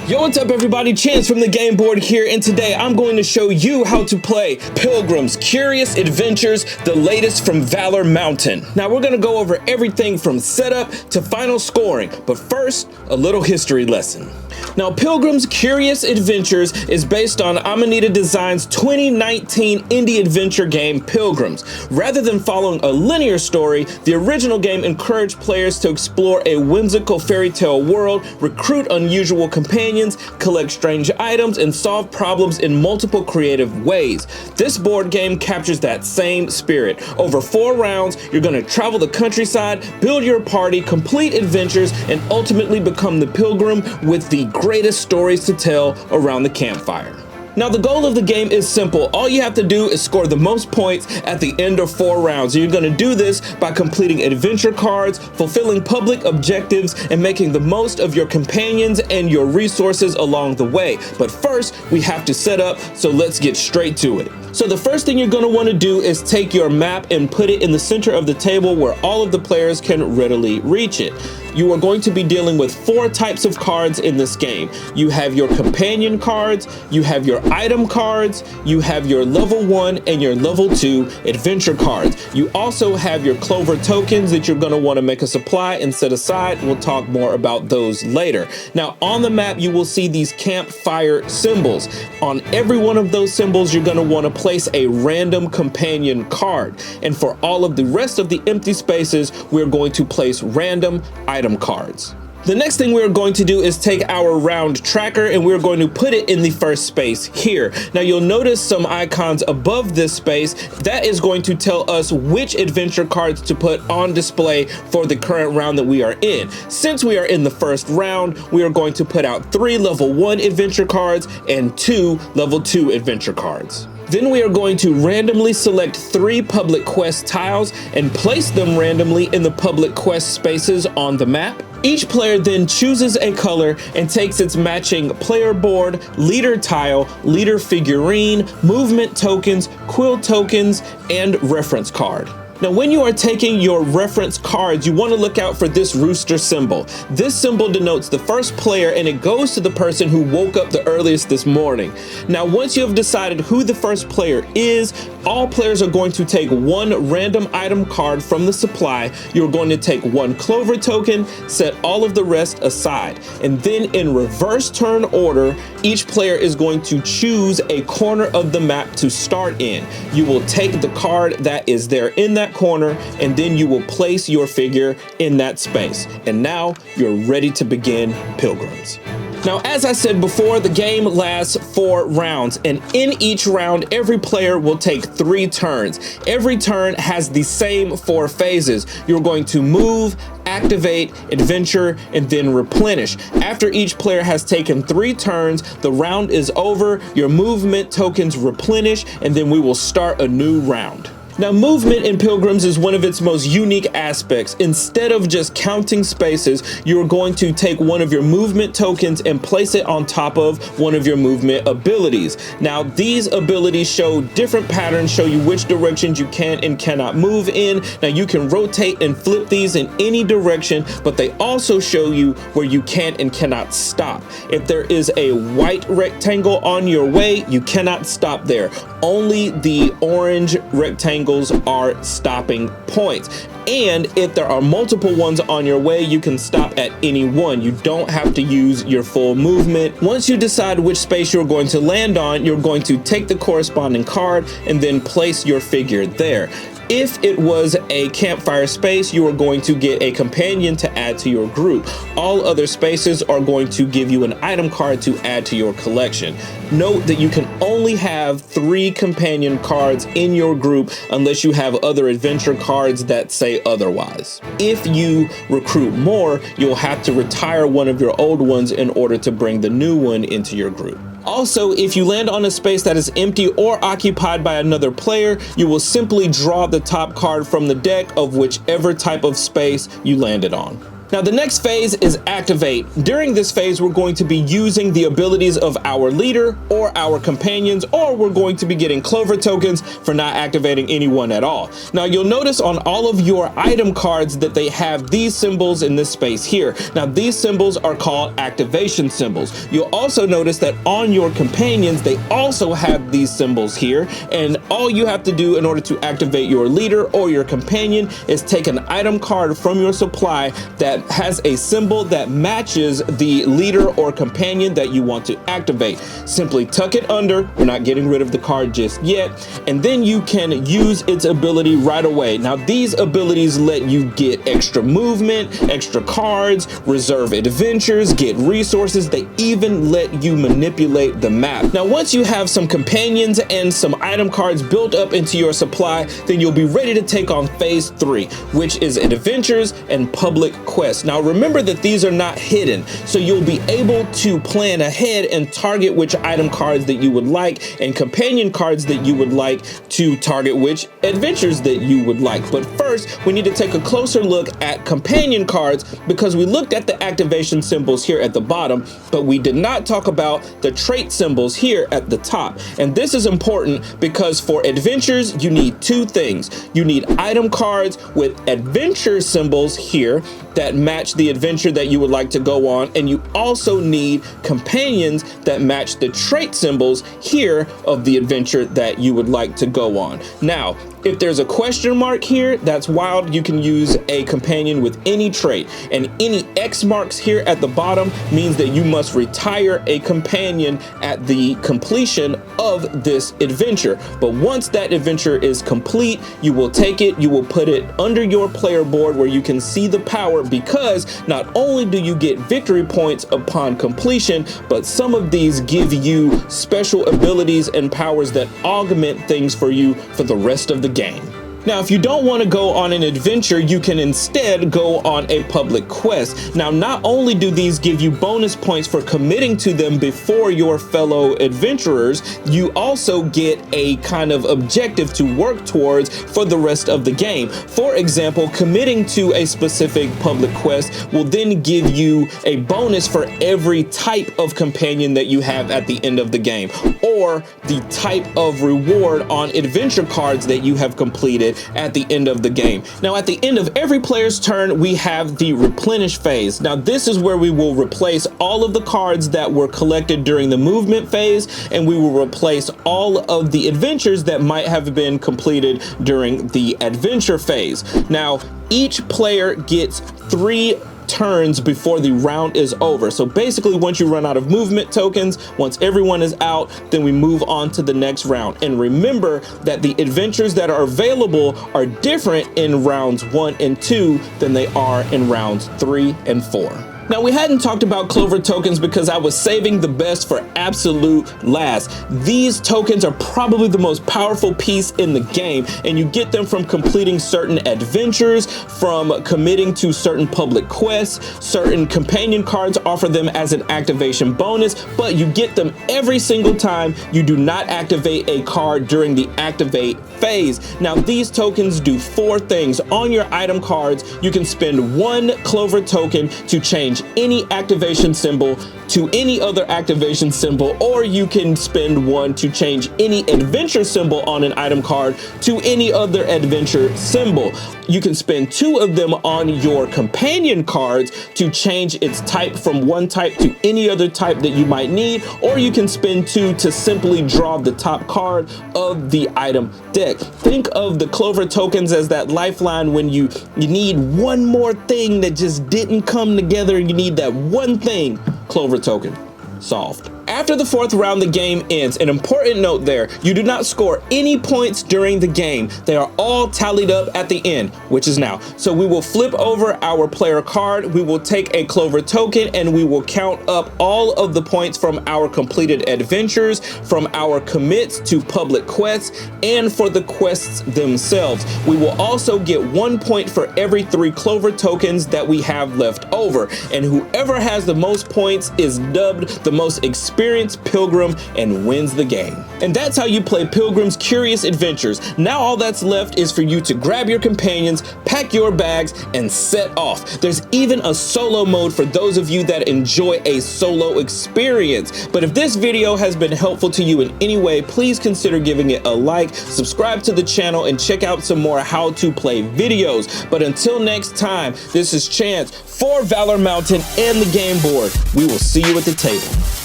Yo, what's up everybody? Chance from the game board here, and today I'm going to show you how to play Pilgrims, Curious Adventures, the latest from Valor Mountain. Now we're going to go over everything from setup to final scoring, but first, a little history lesson. Now, Pilgrims Curious Adventures is based on Amanita Design's 2019 indie adventure game Pilgrims. Rather than following a linear story, the original game encouraged players to explore a whimsical fairy tale world, recruit unusual companions, collect strange items, and solve problems in multiple creative ways. This board game captures that same spirit. Over 4 rounds, you're going to travel the countryside, build your party, complete adventures, and ultimately become the Pilgrim with the greatest stories to tell around the campfire. Now, the goal of the game is simple. All you have to do is score the most points at the end of 4 rounds. You're going to do this by completing adventure cards, fulfilling public objectives, and making the most of your companions and your resources along the way. But first, we have to set up, so let's get straight to it. So the first thing you're going to want to do is take your map and put it in the center of the table where all of the players can readily reach it. You are going to be dealing with 4 types of cards in this game. You have your companion cards, you have your item cards, you have your level 1 and your level 2 adventure cards. You also have your clover tokens that you're going to want to make a supply and set aside. We'll talk more about those later. Now, on the map, you will see these campfire symbols. On every one of those symbols, you're going to want to place a random companion card. And for all of the rest of the empty spaces, we're going to place random item cards. The next thing we're going to do is take our round tracker and we're going to put it in the first space here. Now you'll notice some icons above this space. That is going to tell us which adventure cards to put on display for the current round that we are in. Since we are in the first round, we are going to put out 3 level 1 adventure cards and 2 level 2 adventure cards. Then we are going to randomly select 3 public quest tiles and place them randomly in the public quest spaces on the map. Each player then chooses a color and takes its matching player board, leader tile, leader figurine, movement tokens, quill tokens, and reference card. Now, when you are taking your reference cards, you want to look out for this rooster symbol. This symbol denotes the first player and it goes to the person who woke up the earliest this morning. Now, once you have decided who the first player is, all players are going to take 1 random item card from the supply. You're going to take 1 clover token, set all of the rest aside. And then in reverse turn order, each player is going to choose a corner of the map to start in. You will take the card that is there in that corner, and then you will place your figure in that space. And now you're ready to begin Pilgrims. Now, as I said before, the game lasts 4 rounds, and in each round, every player will take 3 turns. Every turn has the same 4 phases. You're going to move, activate, adventure, and then replenish. After each player has taken 3 turns, the round is over, your movement tokens replenish, and then we will start a new round. Now, movement in Pilgrims is one of its most unique aspects. Instead of just counting spaces, you're going to take one of your movement tokens and place it on top of one of your movement abilities. Now, these abilities show different patterns, show you which directions you can and cannot move in. Now, you can rotate and flip these in any direction, but they also show you where you can and cannot stop. If there is a white rectangle on your way, you cannot stop there. Only the orange rectangle are stopping points. And if there are multiple ones on your way, you can stop at any one. You don't have to use your full movement. Once you decide which space you're going to land on, you're going to take the corresponding card and then place your figure there. If it was a campfire space, you are going to get a companion to add to your group. All other spaces are going to give you an item card to add to your collection. Note that you can only have 3 companion cards in your group unless you have other adventure cards that say otherwise. If you recruit more, you'll have to retire one of your old ones in order to bring the new one into your group. Also, if you land on a space that is empty or occupied by another player, you will simply draw the top card from the deck of whichever type of space you landed on. Now the next phase is activate. During this phase, we're going to be using the abilities of our leader or our companions, or we're going to be getting clover tokens for not activating anyone at all. Now you'll notice on all of your item cards that they have these symbols in this space here. Now these symbols are called activation symbols. You'll also notice that on your companions, they also have these symbols here, and all you have to do in order to activate your leader or your companion is take an item card from your supply that has a symbol that matches the leader or companion that you want to activate. Simply tuck it under. We're not getting rid of the card just yet, and then you can use its ability right away. Now these abilities let you get extra movement, extra cards, reserve adventures, get resources. They even let you manipulate the map. Now once you have some companions and some item cards built up into your supply, then you'll be ready to take on phase 3, which is adventures and public quests. Now remember that these are not hidden, so you'll be able to plan ahead and target which item cards that you would like and companion cards that you would like to target which adventures that you would like. But first, we need to take a closer look at companion cards, because we looked at the activation symbols here at the bottom, but we did not talk about the trait symbols here at the top. And this is important because for adventures, you need two things. You need item cards with adventure symbols here that match the adventure that you would like to go on, and you also need companions that match the trait symbols here of the adventure that you would like to go on. Now, if there's a question mark here, that's wild. You can use a companion with any trait, and any X marks here at the bottom means that you must retire a companion at the completion of this adventure. But once that adventure is complete, you will take it, you will put it under your player board where you can see the power, because not only do you get victory points upon completion, but some of these give you special abilities and powers that augment things for you for the rest of the game. Now, if you don't want to go on an adventure, you can instead go on a public quest. Now, not only do these give you bonus points for committing to them before your fellow adventurers, you also get a kind of objective to work towards for the rest of the game. For example, committing to a specific public quest will then give you a bonus for every type of companion that you have at the end of the game, or the type of reward on adventure cards that you have completed at the end of the game. Now, at the end of every player's turn, we have the replenish phase. Now, this is where we will replace all of the cards that were collected during the movement phase, and we will replace all of the adventures that might have been completed during the adventure phase. Now, each player gets 3 turns before the round is over. So basically, once you run out of movement tokens, once everyone is out, then we move on to the next round. And remember that the adventures that are available are different in rounds 1 and 2 than they are in rounds 3 and 4. Now, we hadn't talked about clover tokens because I was saving the best for absolute last. These tokens are probably the most powerful piece in the game, and you get them from completing certain adventures, from committing to certain public quests. Certain companion cards offer them as an activation bonus, but you get them every single time you do not activate a card during the activate phase. Now, these tokens do 4 things. On your item cards, you can spend 1 clover token to change any activation symbol to any other activation symbol, or you can spend 1 to change any adventure symbol on an item card to any other adventure symbol. You can spend 2 of them on your companion cards to change its type from one type to any other type that you might need, or you can spend 2 to simply draw the top card of the item deck. Think of the clover tokens as that lifeline when you need one more thing that just didn't come together. You need that one thing. Clover token. Solved. After the 4th round, the game ends. An important note there, you do not score any points during the game. They are all tallied up at the end, which is now. So we will flip over our player card, we will take a clover token, and we will count up all of the points from our completed adventures, from our commits to public quests, and for the quests themselves. We will also get 1 point for every 3 clover tokens that we have left over. And whoever has the most points is dubbed the most experienced experienced pilgrim and wins the game. And that's how you play Pilgrim's Curious Adventures. Now all that's left is for you to grab your companions, pack your bags, and set off. There's even a solo mode for those of you that enjoy a solo experience. But if this video has been helpful to you in any way, please consider giving it a like, subscribe to the channel, and check out some more how to play videos. But until next time, this is Chance for Valor Mountain and the Game Board. We will see you at the table.